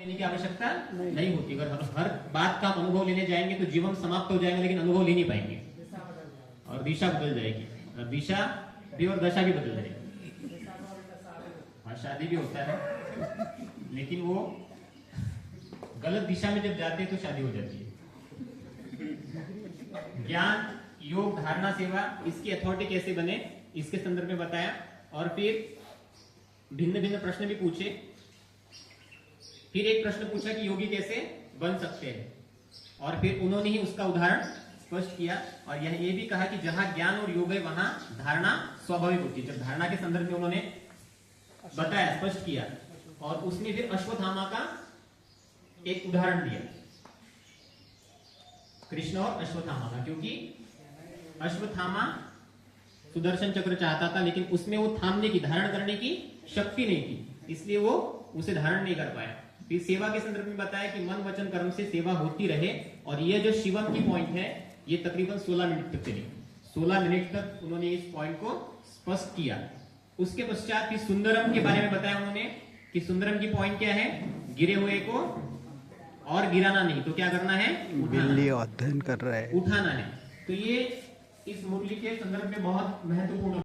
लेने की आवश्यकता नहीं होती। अगर हर बात का हम अनुभव लेने जाएंगे तो जीवन समाप्त हो जाएगा, लेकिन अनुभव ले नहीं पाएंगे और दिशा बदल जाएगी, और दिशा भी और दशा भी बदल जाएगी। हाँ, शादी भी होता है, लेकिन वो गलत दिशा में जब जाते हैं तो शादी हो जाती है। ज्ञान, योग, धारणा, सेवा, इसकी अथॉरिटी कैसे बने, इसके संदर्भ में बताया। और फिर भिन्न भिन्न प्रश्न भी पूछे। फिर एक प्रश्न पूछा कि योगी कैसे बन सकते हैं, और फिर उन्होंने ही उसका उदाहरण स्पष्ट किया। और यह ये भी कहा कि जहां ज्ञान और योग है वहां धारणा स्वाभाविक होती है। जब धारणा के संदर्भ में उन्होंने बताया, स्पष्ट किया, और उसमें फिर अश्वत्थामा का एक उदाहरण दिया, कृष्ण और अश्वत्थामा का, क्योंकि अश्वत्थामा सुदर्शन चक्र चाहता था, लेकिन उसमें वो थामने की, धारण करने की शक्ति नहीं थी, इसलिए वो उसे धारण नहीं कर पाया। फिर सेवा के संदर्भ में बताया कि मन वचन कर्म से सेवा होती रहे। और ये जो शिवम की पॉइंट है, ये तकरीबन 16 मिनट तक चली। 16 मिनट तक उन्होंने इस पॉइंट को स्पष्ट किया। उसके पश्चात फिर सुंदरम के बारे में बताया उन्होंने कि सुंदरम की पॉइंट क्या है, गिरे हुए को और गिराना नहीं, तो क्या करना है, अध्ययन कर रहा है, उठाना है। तो ये इस मुरली के संदर्भ में बहुत महत्वपूर्ण